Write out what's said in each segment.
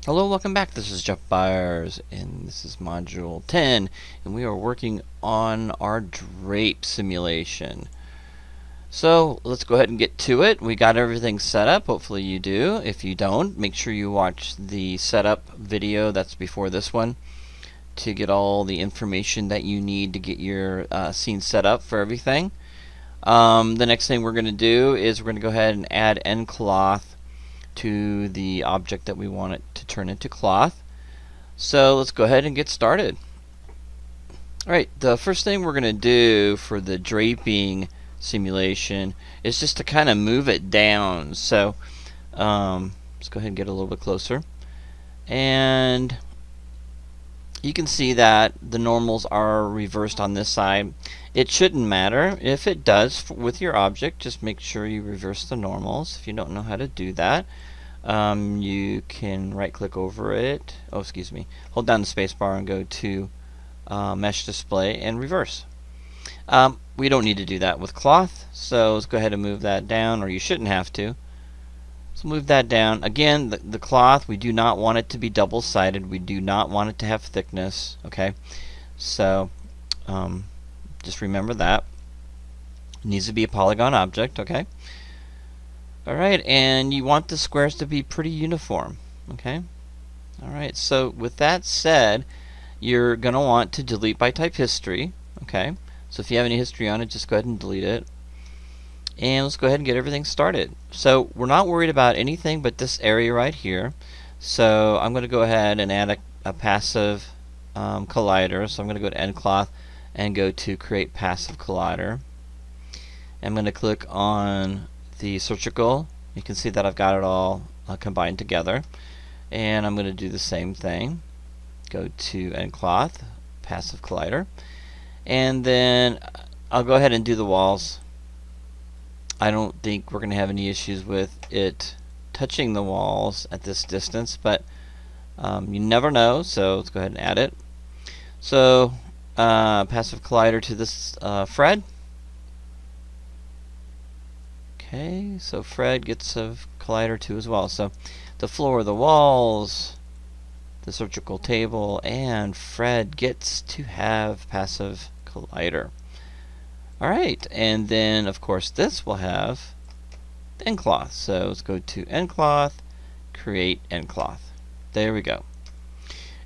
Hello, welcome back. This is Jeff Byers, and this is Module 10, and we are working on our drape simulation. So let's go ahead and get to it. We got everything set up. Hopefully you do. If you don't, make sure you watch the setup video that's before this one to get all the information that you need to get your scene set up for everything. The next thing we're going to do is we're going to go ahead and add Ncloth to the object that we want it to turn into cloth. So let's go ahead and get started. Alright, the first thing we're going to do for the draping simulation is just to kind of move it down. So let's go ahead and get a little bit closer. And you can see that the normals are reversed on this side. It shouldn't matter. If it does with your object, just make sure you reverse the normals. If you don't know how to do that, you can right click over it. Oh, excuse me. Hold down the space bar and go to mesh display and reverse. We don't need to do that with cloth, so let's go ahead and move that down, or you shouldn't have to. So move that down. Again, the cloth, we do not want it to be double-sided. We do not want it to have thickness. Okay, so just remember that. It needs to be a polygon object. Okay. Alright, and you want the squares to be pretty uniform. Okay. Alright, so with that said, you're going to want to delete by type history. Okay, so if you have any history on it, just go ahead and delete it. And let's go ahead and get everything started. So we're not worried about anything but this area right here. So I'm going to go ahead and add a passive collider. So I'm going to go to Ncloth and go to create passive collider. I'm going to click on the circle. You can see that I've got it all combined together. And I'm going to do the same thing. Go to Ncloth, passive collider. And then I'll go ahead and do the walls. I don't think we're going to have any issues with it touching the walls at this distance, but you never know, so let's go ahead and add it. So passive collider to this Fred. Okay, so Fred gets a collider too as well. So the floor, the walls, the surgical table, and Fred gets to have passive collider. Alright, and then of course this will have Ncloth. So let's go to Ncloth, create Ncloth. There we go.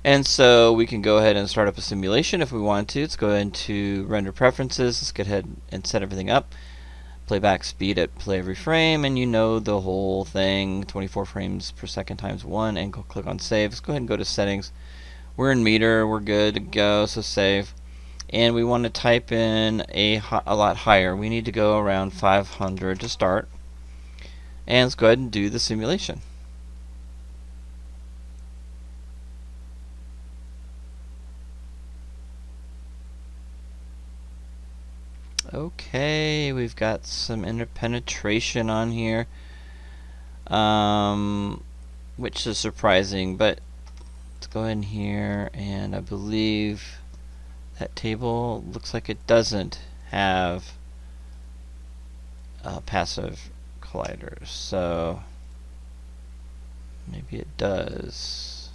And so we can go ahead and start up a simulation if we want to. Let's go ahead to render preferences. Let's get ahead and set everything up. Playback speed at play every frame, and you know the whole thing, 24 frames per second times 1, and go click on save. Let's go ahead and go to settings. We're in meter, we're good to go, so save. And we want to type in a lot higher. We need to go around 500 to start. And let's go ahead and do the simulation. Okay, we've got some interpenetration on here, which is surprising, but let's go in here, and I believe that table looks like it doesn't have passive colliders, so maybe it does.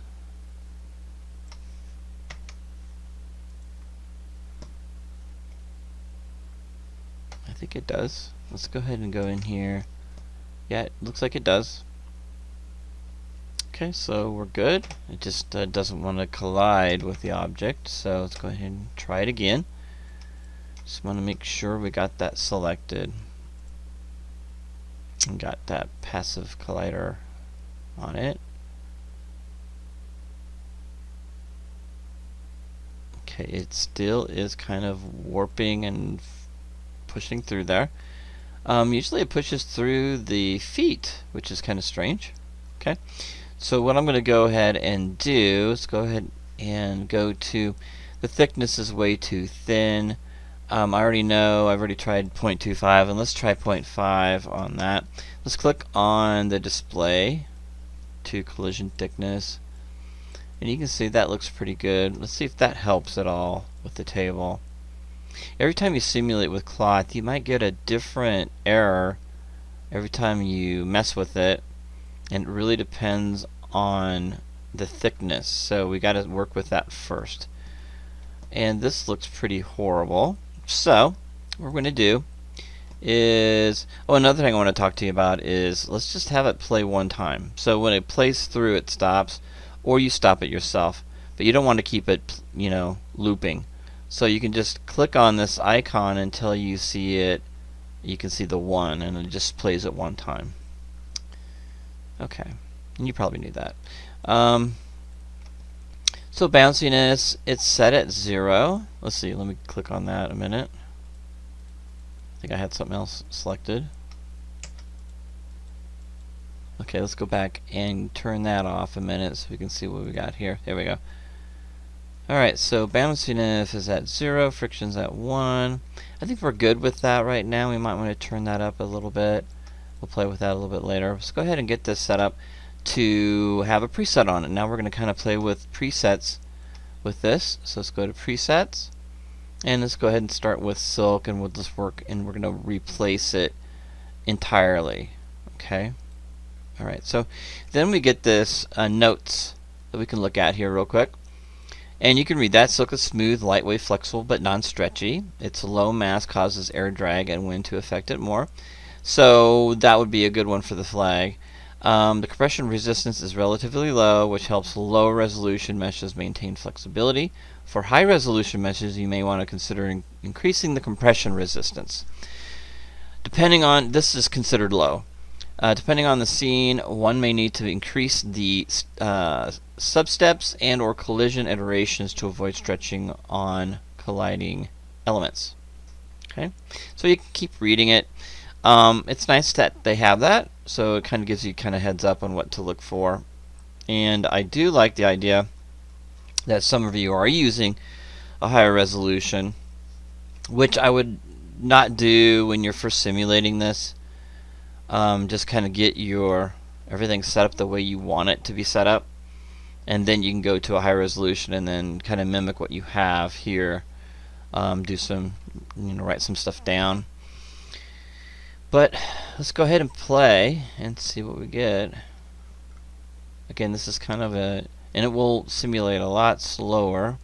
I think it does. Let's go ahead and go in here. Yeah, it looks like it does. Okay, so we're good. It just doesn't want to collide with the object, so let's go ahead and try it again. Just want to make sure we got that selected and got that passive collider on it. Okay, it still is kind of warping and pushing through there. Usually it pushes through the feet, which is kind of strange. Okay, so what I'm going to go ahead and do is go ahead and go to the thickness is way too thin. I already know, I've already tried 0.25, and let's try 0.5 on that. Let's click on the display to collision thickness, and you can see that looks pretty good. Let's see if that helps at all with the table. Every time you simulate with cloth, you might get a different error every time you mess with it, and it really depends on the thickness, so we got to work with that first. And this looks pretty horrible. So what we're going to do is, another thing I want to talk to you about is, let's just have it play one time. So when it plays through, it stops, or you stop it yourself. But you don't want to keep it, looping. So you can just click on this icon until you see it. You can see the 1, and it just plays it one time. Okay, and you probably knew that. So bounciness, it's set at 0. Let's see, let me click on that a minute. I think I had something else selected. Okay, let's go back and turn that off a minute so we can see what we got here. There we go. Alright, so bounciness is at 0, friction's at 1. I think we're good with that right now. We might want to turn that up a little bit. We'll play with that a little bit later. Let's go ahead and get this set up to have a preset on it. Now we're going to kind of play with presets with this. So let's go to presets, and let's go ahead and start with silk, and we'll just work, and we're going to replace it entirely. Okay. Alright, so then we get this notes that we can look at here real quick. And you can read that. Silk is smooth, lightweight, flexible, but non-stretchy. Its low mass causes air drag and wind to affect it more. So that would be a good one for the flag. The compression resistance is relatively low, which helps low resolution meshes maintain flexibility. For high resolution meshes, you may want to consider increasing the compression resistance. Depending on, this is considered low. Depending on the scene, one may need to increase the substeps and or collision iterations to avoid stretching on colliding elements. Okay, so you can keep reading it. It's nice that they have that, so it kind of gives you kind of heads up on what to look for. And I do like the idea that some of you are using a higher resolution, which I would not do when you're first simulating this. Just kind of get your everything set up the way you want it to be set up, and then you can go to a high resolution and then kind of mimic what you have here. Do some, write some stuff down. But let's go ahead and play and see what we get. Again, this is kind of and it will simulate a lot slower.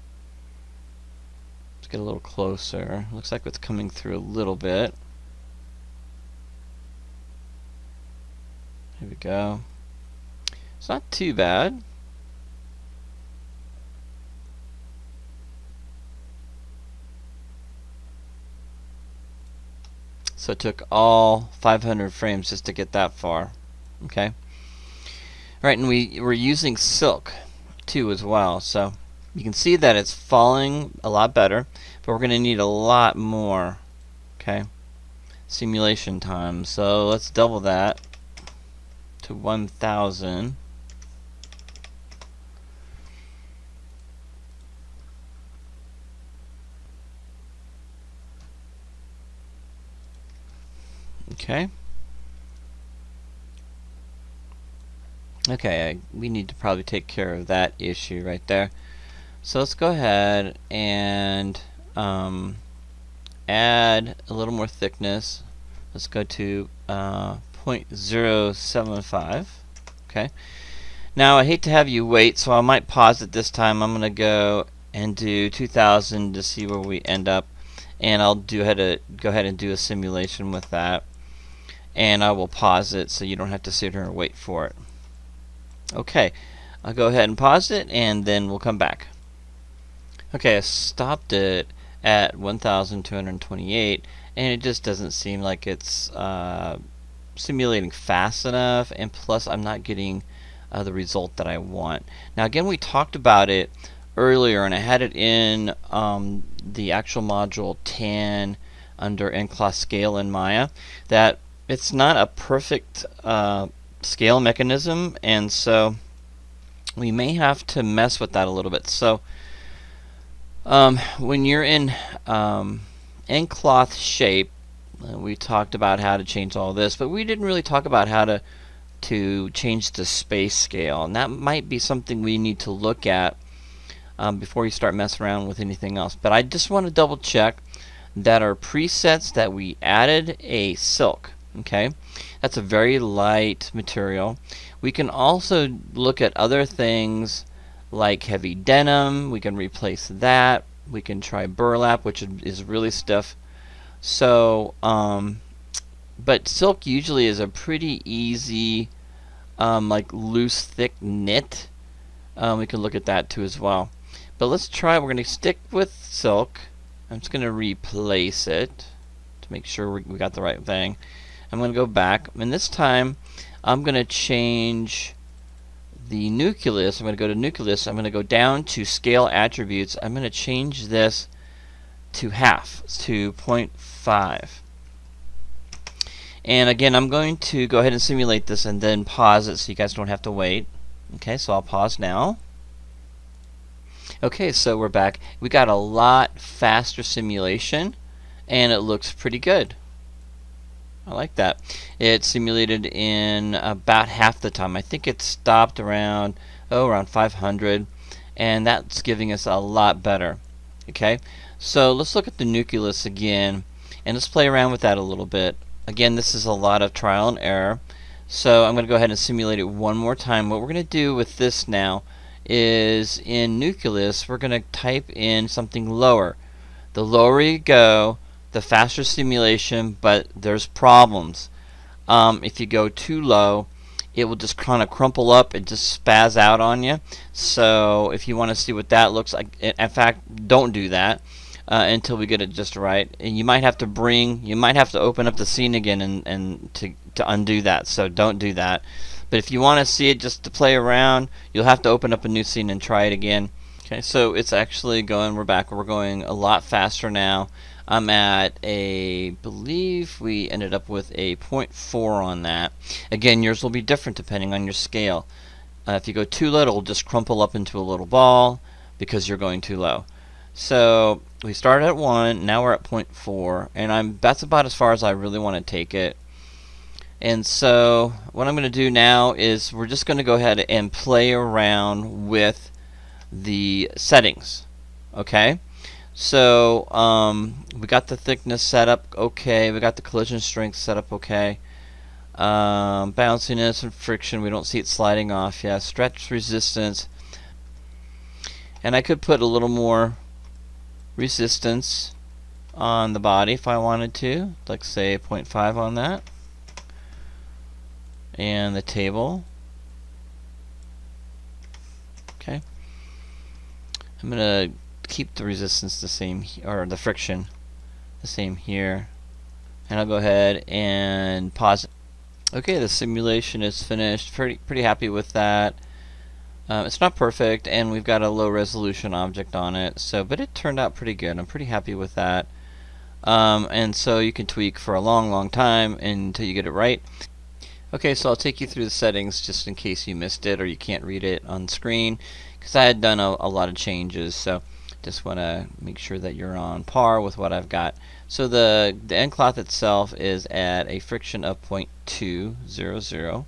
Let's get a little closer. Looks like it's coming through a little bit. Here we go. It's not too bad. So it took all 500 frames just to get that far. Okay. Right, and we're using silk too as well. So you can see that it's falling a lot better, but we're going to need a lot more. Okay. Simulation time. So let's double that to 1000. Okay. Okay, we need to probably take care of that issue right there. So let's go ahead and add a little more thickness. Let's go to 0.075. Okay. Now I hate to have you wait, so I might pause it this time. I'm going to go and do 2000 to see where we end up, and I'll go ahead and do a simulation with that. And I will pause it so you don't have to sit here and wait for it. Okay, I'll go ahead and pause it, and then we'll come back. Okay, I stopped it at 1228, and it just doesn't seem like it's simulating fast enough, and plus I'm not getting the result that I want. Now again, we talked about it earlier, and I had it in the actual module 10 under Ncloth scale in Maya, that it's not a perfect scale mechanism, and so we may have to mess with that a little bit. So when you're in Ncloth shape, we talked about how to change all this, but we didn't really talk about how to change the space scale, and that might be something we need to look at before you start messing around with anything else. But I just want to double check that our presets that we added a silk. Okay, that's a very light material. We can also look at other things like heavy denim. We can replace that. We can try burlap, which is really stiff. So, but silk usually is a pretty easy, like loose, thick knit. We can look at that too as well. But let's try. We're going to stick with silk. I'm just going to replace it to make sure we got the right thing. I'm going to go back, and this time I'm going to change the nucleus. I'm going to go to nucleus. I'm going to go down to scale attributes. I'm going to change this to half, to 0.5. And again, I'm going to go ahead and simulate this and then pause it so you guys don't have to wait. Okay, so I'll pause now. Okay, so we're back. We got a lot faster simulation, and it looks pretty good. I like that. It simulated in about half the time. I think it stopped around 500, and that's giving us a lot better. Okay, so let's look at the nucleus again, and let's play around with that a little bit. Again, this is a lot of trial and error, so I'm going to go ahead and simulate it one more time. What we're going to do with this now is in nucleus, we're going to type in something lower. The lower you go, the faster simulation, but there's problems. If you go too low, it will just kind of crumple up and just spaz out on you. So if you want to see what that looks like, in fact, don't do that until we get it just right. And you might have to open up the scene again and to undo that. So don't do that. But if you want to see it just to play around, you'll have to open up a new scene and try it again. Okay, so it's actually going. We're back. We're going a lot faster now. I'm at believe we ended up with a 0.4 on that. Again, yours will be different depending on your scale. If you go too low, it'll just crumple up into a little ball because you're going too low. So we started at 1, now we're at 0.4, and that's about as far as I really want to take it. And so what I'm going to do now is we're just going to go ahead and play around with the settings. Okay? So we got the thickness set up okay, we got the collision strength set up okay, bounciness and friction, we don't see it sliding off yet, stretch resistance, and I could put a little more resistance on the body if I wanted to, like say 0.5 on that, and the table. Okay, I'm gonna keep the resistance the same, or the friction the same here, and I'll go ahead and pause it. Okay, the simulation is finished. Pretty happy with that. It's not perfect, and we've got a low resolution object on it, so but it turned out pretty good. I'm pretty happy with that. And so you can tweak for a long time until you get it right. Okay, so I'll take you through the settings just in case you missed it or you can't read it on screen, because I had done a lot of changes, so just want to make sure that you're on par with what I've got. So the Ncloth itself is at a friction of 0.200,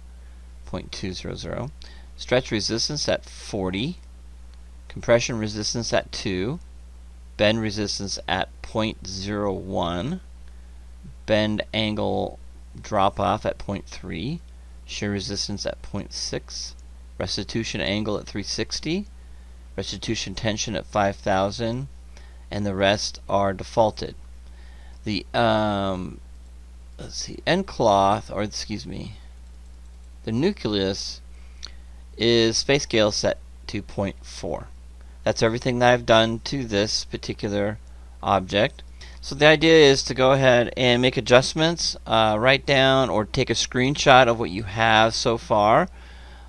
stretch resistance at 40, compression resistance at 2, bend resistance at 0.01, bend angle drop off at 0.3, shear resistance at 0.6, restitution angle at 360, restitution tension at 5,000, and the rest are defaulted. The let's see, Ncloth, or excuse me, the nucleus is space scale set to 0.4. That's everything that I've done to this particular object. So the idea is to go ahead and make adjustments, write down or take a screenshot of what you have so far.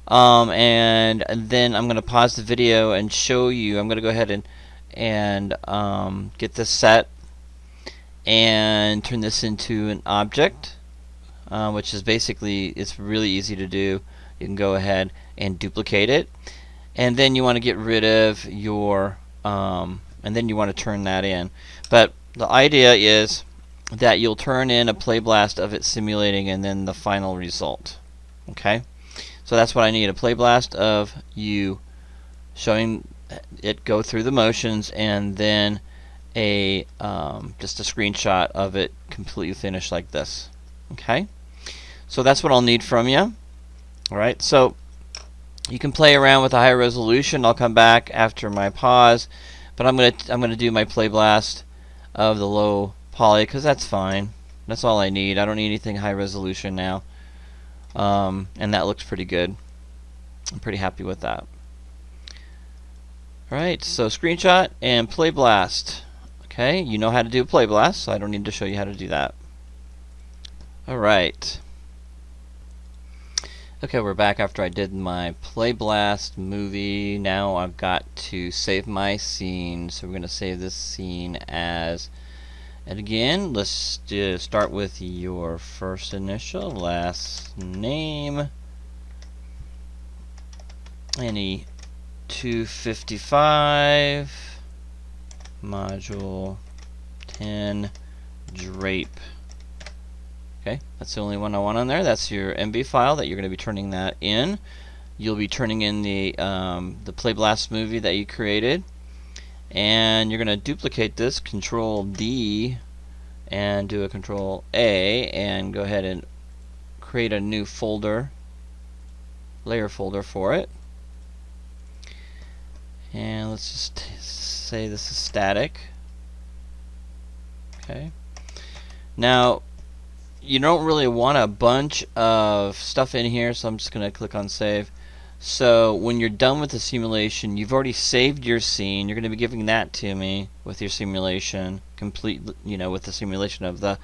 And then I'm going to pause the video and show you. I'm going to go ahead and get this set and turn this into an object, which is basically, it's really easy to do. You can go ahead and duplicate it, and then you want to get rid of your and then you want to turn that in. But the idea is that you'll turn in a play blast of it simulating and then the final result. Okay? So that's what I need, a play blast of you showing it go through the motions, and then a just a screenshot of it completely finished like this. Okay? So that's what I'll need from you. Alright, so you can play around with the high resolution. I'll come back after my pause, but I'm gonna do my play blast of the low poly because that's fine. That's all I need. I don't need anything high resolution now, and that looks pretty good. I'm pretty happy with that. Alright, so screenshot and play blast. Okay, you know how to do a play blast, so I don't need to show you how to do that. Alright. Okay, we're back after I did my play blast movie. Now I've got to save my scene, so we're going to save this scene as, and again, let's start with your first initial, last name, any 255, module 10, Drape. Okay, that's the only one I want on there. That's your MB file that you're going to be turning that in. You'll be turning in the Play Blast movie that you created, and you're going to duplicate this, Control D, and do a Control A, and go ahead and create a new folder, layer folder for it. And let's just say this is static. Okay. Now, you don't really want a bunch of stuff in here, so I'm just going to click on save. So when you're done with the simulation, you've already saved your scene. You're going to be giving that to me with your simulation complete, with the simulation of the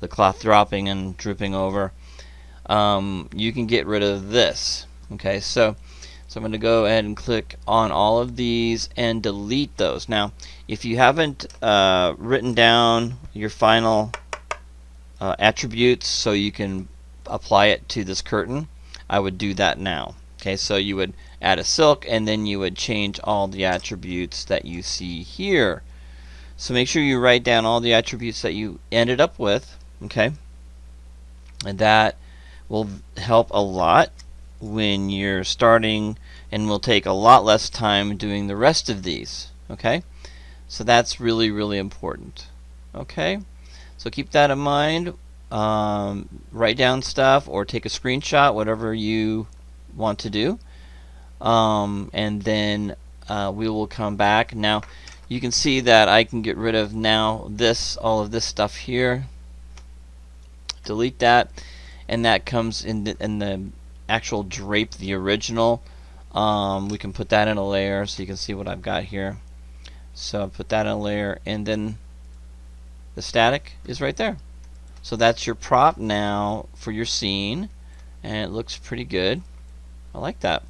cloth dropping and drooping over. You can get rid of this. Okay, so I'm going to go ahead and click on all of these and delete those. Now, if you haven't written down your final attributes so you can apply it to this curtain, I would do that now. Okay, so you would add a silk and then you would change all the attributes that you see here. So make sure you write down all the attributes that you ended up with, okay? And that will help a lot when you're starting, and will take a lot less time doing the rest of these, okay? So that's really, really important, okay? So keep that in mind. Write down stuff or take a screenshot, whatever you want to do, and then we will come back. Now you can see that I can get rid of now all of this stuff here, delete that, and that comes in the actual drape, the original. We can put that in a layer so you can see what I've got here. So I'll put that in a layer, and then the static is right there. So that's your prop now for your scene, and it looks pretty good. I like that.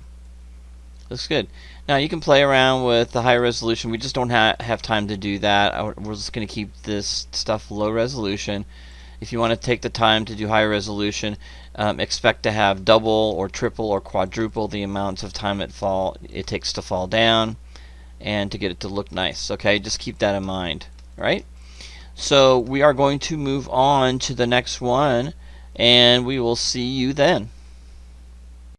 Looks good. Now you can play around with the high resolution. We just don't have time to do that. We're just going to keep this stuff low resolution. If you want to take the time to do high resolution, expect to have double or triple or quadruple the amounts of time it takes to fall down and to get it to look nice. Okay, just keep that in mind. Right? So we are going to move on to the next one, and we will see you then.